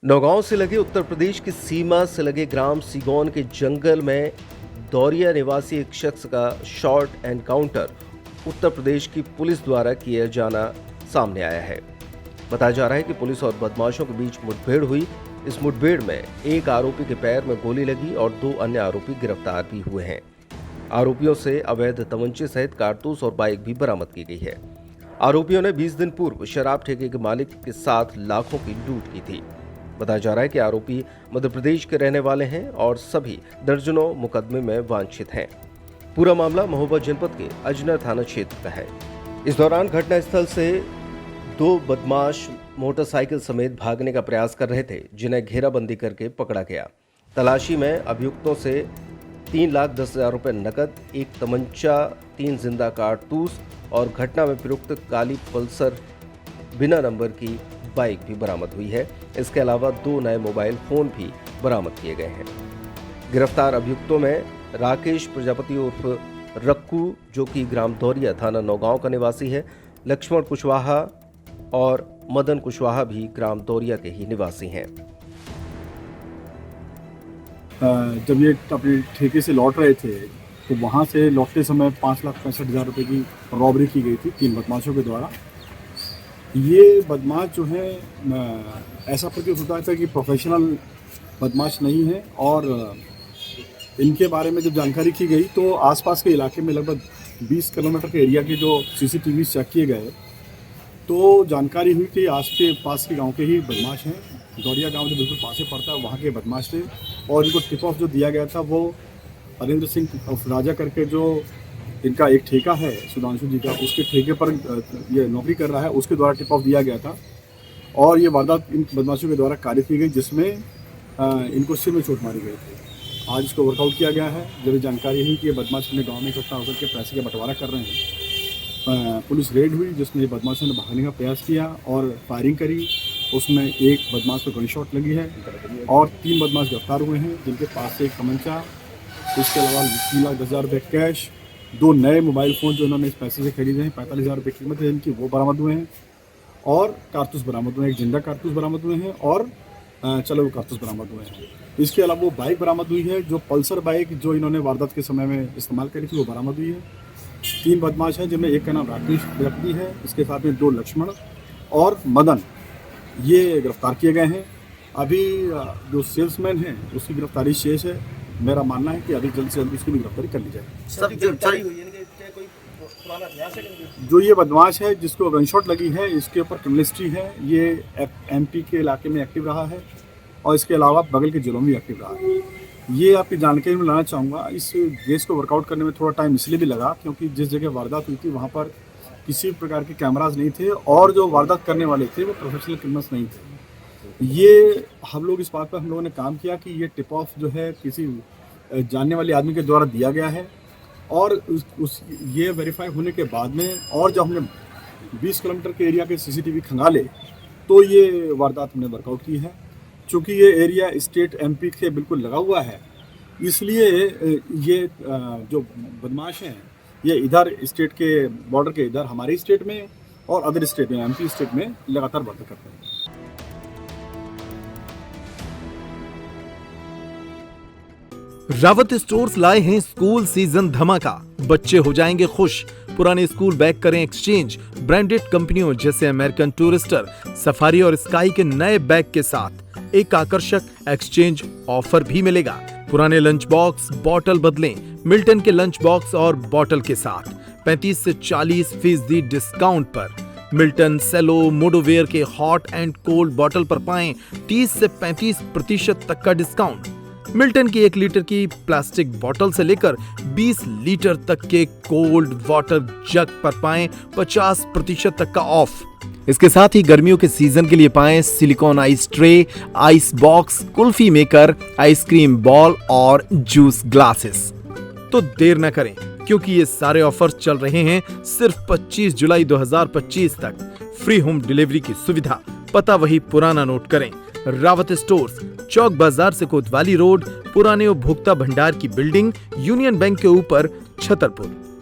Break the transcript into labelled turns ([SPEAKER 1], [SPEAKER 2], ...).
[SPEAKER 1] नौगांव से लगे उत्तर प्रदेश की सीमा से लगे ग्राम सिगौन के जंगल में दौरिया निवासी एक शख्स का शॉर्ट एनकाउंटर उत्तर प्रदेश की पुलिस द्वारा किया जाना सामने आया है। बताया जा रहा है कि पुलिस और बदमाशों के बीच मुठभेड़ हुई। इस मुठभेड़ में एक आरोपी के पैर में गोली लगी और 2 अन्य आरोपी गिरफ्तार भी हुए हैं। आरोपियों से अवैध तमंचे सहित कारतूस और बाइक भी बरामद की गई है। आरोपियों ने 20 दिन पूर्व शराब ठेके के मालिक के साथ लाखों की लूट की थी। बताया जा रहा है कि आरोपी मध्य प्रदेश के रहने वाले हैं और सभी दर्जनों मुकदमे में वांछित हैं। पूरा मामला महोबा जनपद के अजनर थाना क्षेत्र का है। इस दौरान घटनास्थल से 2 बदमाश मोटरसाइकिल समेत भागने का प्रयास कर रहे थे, जिन्हें घेराबंदी करके पकड़ा गया। तलाशी में अभियुक्तों से 3,10,000 रुपए नकद, 1 तमंचा, 3 जिंदा कारतूस और घटना में प्रयुक्त काली पल्सर बिना नंबर की बाइक भी बरामद हुई है। इसके अलावा 2 नए मोबाइल फोन भी बरामद किए गए हैं। गिरफ्तार अभियुक्तों में राकेश प्रजापति उर्फ रक्कू, जो कि ग्राम दौरिया थाना नौगांव का निवासी है, लक्ष्मण कुशवाहा और मदन कुशवाहा भी ग्राम दौरिया के ही निवासी हैं।
[SPEAKER 2] जब ये अपने ठेके से लौट रहे थे तो वहाँ से लौटते समय 5,65,000 रुपये की रॉबरी की गई थी 3 बदमाशों के द्वारा। ये बदमाश जो है ऐसा प्रतीत होता है कि प्रोफेशनल बदमाश नहीं है और इनके बारे में जब जानकारी की गई तो आसपास के इलाके में लगभग 20 किलोमीटर के एरिया के जो सीसीटीवी चेक किए गए तो जानकारी हुई कि आस के पास के गांव के ही बदमाश हैं। दौरिया गांव जो बिल्कुल पास से पड़ता है वहाँ के बदमाश थे और इनको टिप ऑफ जो दिया गया था वो हरेंद्र सिंह ऑफ राजा करके जो इनका एक ठेका है सुधांशु जी का, उसके ठेके पर ये नौकरी कर रहा है, उसके द्वारा टिप ऑफ दिया गया था और ये वारदात इन बदमाशों के द्वारा कार्य की गई, जिसमें इनको सिर में चोट मारी गई थी। आज इसको वर्कआउट किया गया है। जब ये हुई कि ये बदमाश अपने गाँव में इकट्ठा होकर के पैसे का बंटवारा कर रहे हैं, पुलिस रेड हुई जिसमें बदमाशों ने भागने का प्रयास किया और फायरिंग करी। उसमें एक बदमाश को गन शॉट लगी है और 3 बदमाश गिरफ्तार हुए हैं, जिनके पास से एक तमंचा, इसके अलावा 3,10,000 रुपये कैश, 2 नए मोबाइल फ़ोन जो इन्होंने इस पैसे से खरीदे हैं, 45,000 रुपये कीमत है इनकी, वो बरामद हुए हैं और कारतूस बरामद हुए हैं, एक जिंदा कारतूस बरामद हुए हैं और चलो कारतूस बरामद हुए हैं। इसके अलावा वो बाइक बरामद हुई है, जो पल्सर बाइक जो इन्होंने वारदात के समय में इस्तेमाल करी थी वो बरामद हुई है। 3 बदमाश हैं, जिनमें एक का नाम राकेश प्रजापति है, इसके साथ में 2 लक्ष्मण और मदन, ये गिरफ्तार किए गए हैं। अभी जो सेल्समैन है उसकी गिरफ्तारी शेष है। मेरा मानना है कि अभी जल्द से जल्द उसकी भी गिरफ्तारी कर ली जाए। जो ये बदमाश है जिसको गनशॉट लगी है, इसके ऊपर क्रिमिनल हिस्ट्री है, ये MP के इलाके में एक्टिव रहा है और इसके अलावा बगल के जिलों में एक्टिव रहा है। ये आपकी जानकारी में लाना चाहूँगा। इस केस को वर्कआउट करने में थोड़ा टाइम इसलिए भी लगा क्योंकि जिस जगह वारदात हुई थी वहाँ पर किसी प्रकार के कैमराज नहीं थे और जो वारदात करने वाले थे वो प्रोफेशनल क्रिमिनल्स नहीं थे। ये हम लोग इस बात पर हम लोगों ने काम किया कि ये टिप ऑफ जो है किसी जानने वाले आदमी के द्वारा दिया गया है और ये वेरीफाई होने के बाद में और जब हमने 20 किलोमीटर के एरिया के CCTV खंगाले तो ये वारदात हमने वर्कआउट की है। चूँकि ये एरिया स्टेट MP के बिल्कुल लगा हुआ है, इसलिए ये जो बदमाश हैं ये इधर स्टेट के बॉर्डर के इधर हमारे स्टेट में और अदर स्टेट में MP स्टेट में लगातार वारदात करते हैं।
[SPEAKER 3] रावत स्टोर्स लाए हैं स्कूल सीजन धमाका। बच्चे हो जाएंगे खुश। पुराने स्कूल बैग करें एक्सचेंज। ब्रांडेड कंपनियों जैसे अमेरिकन टूरिस्टर, सफारी और स्काई के नए बैग के साथ एक आकर्षक एक्सचेंज ऑफर भी मिलेगा। पुराने लंच बॉक्स बॉटल बदलें मिल्टन के लंच बॉक्स और बॉटल के साथ 35 से 40% डिस्काउंट पर। मिल्टन, सेलो, मोडोवेयर के हॉट एंड कोल्ड बॉटल पर पाएं 30 से 35% तक का डिस्काउंट। मिल्टन की 1 लीटर की प्लास्टिक बोतल से लेकर 20 लीटर तक के कोल्ड वाटर जग पर पाएं 50% तक का ऑफ। इसके साथ ही गर्मियों के सीजन के लिए पाएं silicon ice tray, ice box, kulfi maker, ice cream ball और जूस ग्लासेस। तो देर न करें क्योंकि ये सारे ऑफर्स चल रहे हैं सिर्फ 25 जुलाई 2025 तक। फ्री होम डिलीवरी की सुविधा। पता वही पुराना नोट करें। रावत स्टोर्स, चौक बाजार से कोतवाली रोड, पुराने उपभोक्ता भंडार की बिल्डिंग, यूनियन बैंक के ऊपर, छतरपुर।